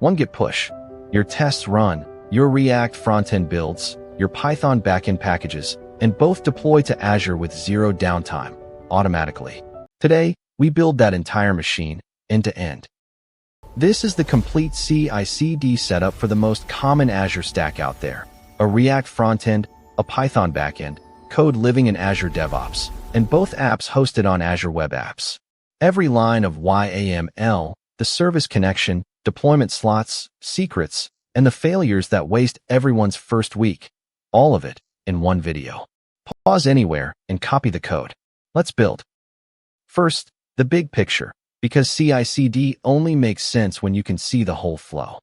one git push. Your tests run, your React frontend builds, your Python backend packages, and both deploy to Azure with zero downtime, automatically. Today, we build that entire machine, end to end. This is the complete CI/CD setup for the most common Azure stack out there. A React frontend, a Python backend, code living in Azure DevOps, and both apps hosted on Azure Web Apps. Every line of YAML, the service connection, deployment slots, secrets, and the failures that waste everyone's first week. All of it in one video. Pause anywhere and copy the code. Let's build. First, the big picture, because CI/CD only makes sense when you can see the whole flow.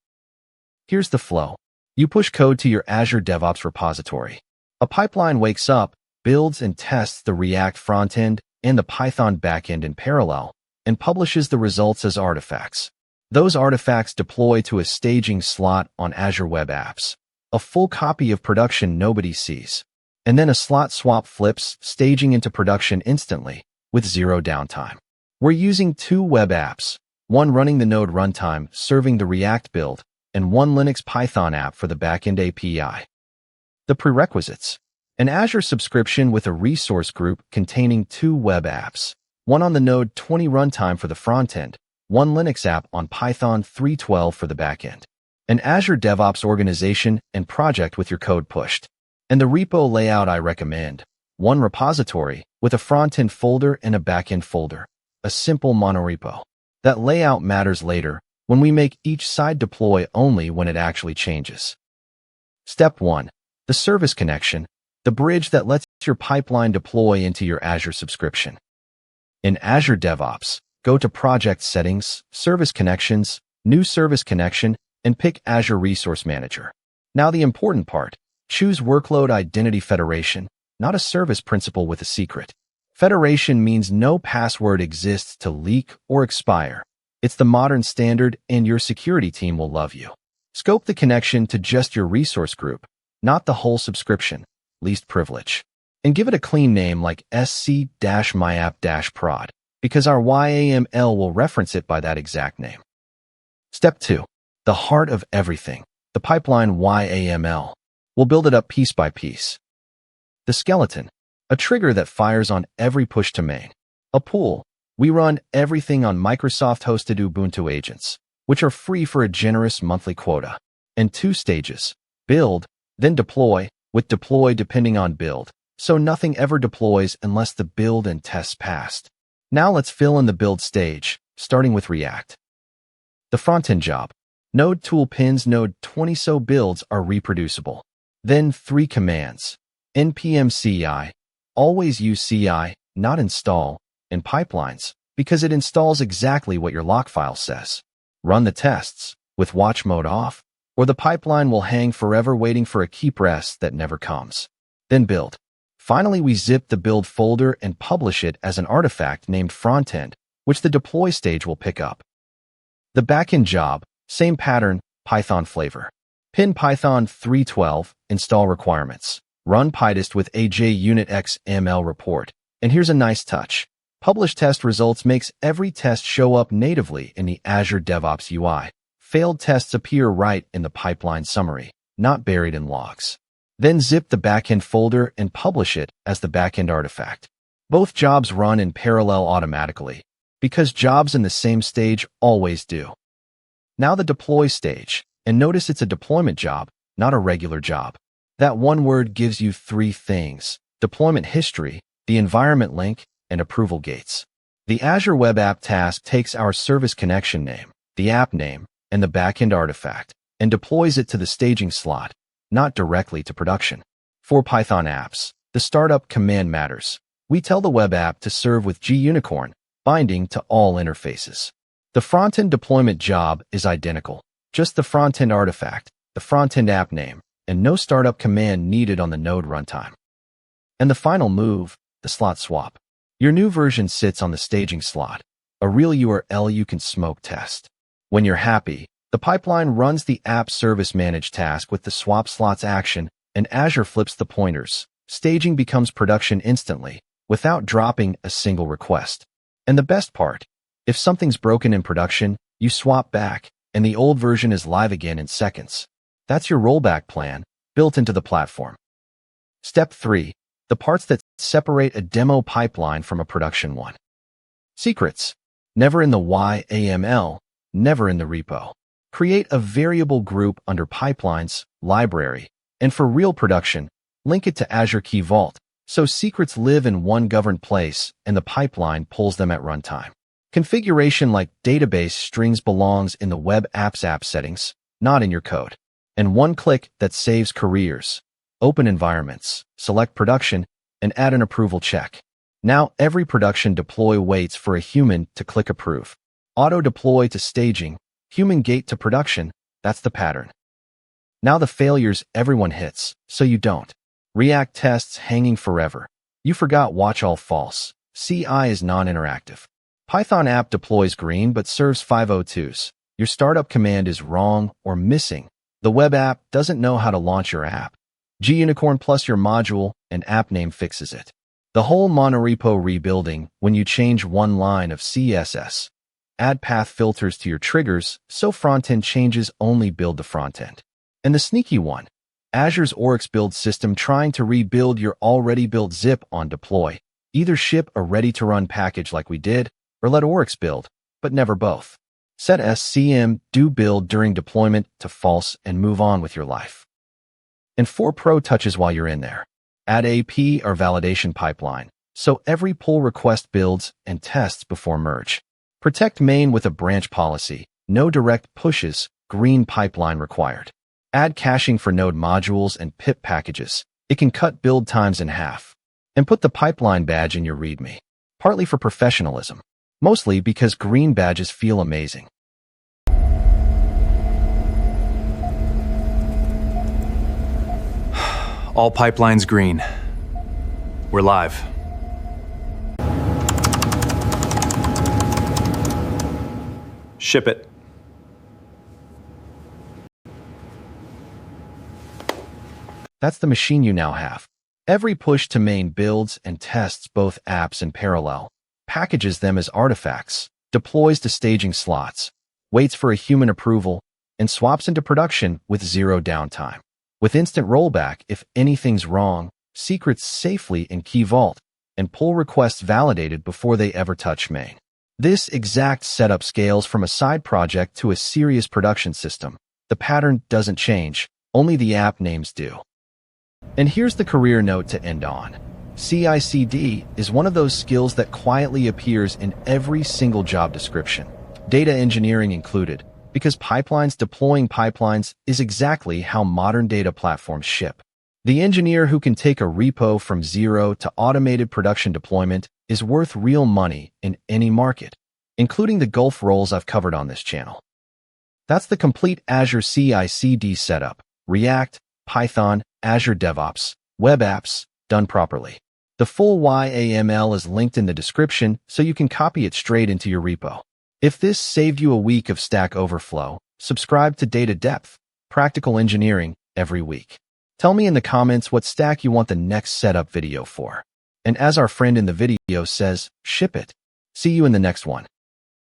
Here's the flow. You push code to your Azure DevOps repository. A pipeline wakes up, builds and tests the React frontend and the Python backend in parallel, and publishes the results as artifacts. Those artifacts deploy to a staging slot on Azure Web Apps, a full copy of production nobody sees. And then a slot swap flips, staging into production instantly, with zero downtime. We're using two web apps, one running the node runtime, serving the React build, and one Linux Python app for the backend API. The prerequisites: an Azure subscription with a resource group containing two web apps, one on the Node 20 runtime for the frontend, one Linux app on Python 3.12 for the backend, an Azure DevOps organization and project with your code pushed, and the repo layout I recommend: one repository with a frontend folder and a backend folder, a simple monorepo. That layout matters later when we make each side deploy only when it actually changes. Step 1. The service connection, the bridge that lets your pipeline deploy into your Azure subscription. In Azure DevOps, go to Project Settings, Service Connections, New Service Connection, and pick Azure Resource Manager. Now the important part: choose Workload Identity Federation, not a service principal with a secret. Federation means no password exists to leak or expire. It's the modern standard, and your security team will love you. Scope the connection to just your resource group, not the whole subscription, least privilege. And give it a clean name like sc-myapp-prod, because our YAML will reference it by that exact name. Step 2. The heart of everything, the pipeline YAML. We'll build it up piece by piece. The skeleton, a trigger that fires on every push to main. A pool, we run everything on Microsoft-hosted Ubuntu agents, which are free for a generous monthly quota. And 2 stages: build, then deploy, with deploy depending on build, so nothing ever deploys unless the build and tests passed. Now let's fill in the build stage, starting with React. The frontend job. Node tool pins Node 20 so builds are reproducible. Then 3 commands. npm CI, always use CI, not install, in pipelines, because it installs exactly what your lock file says. Run the tests, with watch mode off, or the pipeline will hang forever waiting for a keep rest that never comes. Then build. Finally, we zip the build folder and publish it as an artifact named frontend, which the deploy stage will pick up. The backend job, same pattern, Python flavor. Pin Python 3.12, install requirements. Run PyTest with AJ-unit XML report. And here's a nice touch. Publish test results makes every test show up natively in the Azure DevOps UI. Failed tests appear right in the pipeline summary, not buried in logs. Then zip the backend folder and publish it as the backend artifact. Both jobs run in parallel automatically, because jobs in the same stage always do. Now the deploy stage, and notice it's a deployment job, not a regular job. That one word gives you 3 things: deployment history, the environment link, and approval gates. The Azure Web App task takes our service connection name, the app name, and the backend artifact, and deploys it to the staging slot, not directly to production. For Python apps, the startup command matters. We tell the web app to serve with gunicorn, binding to all interfaces. The frontend deployment job is identical, just the frontend artifact, the frontend app name, and no startup command needed on the node runtime. And the final move, the slot swap. Your new version sits on the staging slot, a real URL you can smoke test. When you're happy, the pipeline runs the app service manage task with the swap slots action, and Azure flips the pointers. Staging becomes production instantly, without dropping a single request. And the best part, if something's broken in production, you swap back, and the old version is live again in seconds. That's your rollback plan, built into the platform. Step 3. The parts that separate a demo pipeline from a production one. Secrets. Never in the YAML, never in the repo. Create a variable group under Pipelines, Library, and for real production, link it to Azure Key Vault, so secrets live in one governed place and the pipeline pulls them at runtime. Configuration like database strings belongs in the Web Apps app settings, not in your code. And one click that saves careers. Open environments, select production, and add an approval check. Now every production deploy waits for a human to click approve. Auto deploy to staging, human gate to production, that's the pattern. Now the failures everyone hits, so you don't. React tests hanging forever. You forgot watch all false. CI is non-interactive. Python app deploys green but serves 502s. Your startup command is wrong or missing. The web app doesn't know how to launch your app. Gunicorn plus your module and app name fixes it. The whole monorepo rebuilding when you change one line of CSS. Add path filters to your triggers so frontend changes only build the frontend. And the sneaky one, Azure's Oryx build system trying to rebuild your already built zip on deploy. Either ship a ready-to-run package like we did, or let Oryx build, but never both. Set SCM do build during deployment to false and move on with your life. And 4 pro touches while you're in there. Add AP or validation pipeline, so every pull request builds and tests before merge. Protect main with a branch policy, no direct pushes, green pipeline required. Add caching for node modules and pip packages. It can cut build times in half. And put the pipeline badge in your README. Partly for professionalism. Mostly because green badges feel amazing. All pipelines green. We're live. Ship it. That's the machine you now have. Every push to main builds and tests both apps in parallel, packages them as artifacts, deploys to staging slots, waits for a human approval, and swaps into production with zero downtime. With instant rollback if anything's wrong, secrets safely in Key Vault, and pull requests validated before they ever touch main. This exact setup scales from a side project to a serious production system. The pattern doesn't change, only the app names do. And here's the career note to end on. cicd is one of those skills that quietly appears in every single job description, data engineering included, because pipelines deploying pipelines is exactly how modern data platforms ship. The engineer who can take a repo from zero to automated production deployment is worth real money in any market, including the Gulf roles I've covered on this channel. That's the complete Azure CI/CD setup, React, Python, Azure DevOps, Web Apps, done properly. The full YAML is linked in the description so you can copy it straight into your repo. If this saved you a week of Stack Overflow, subscribe to Data Depth, Practical Engineering, every week. Tell me in the comments what stack you want the next setup video for. And as our friend in the video says, ship it. See you in the next one.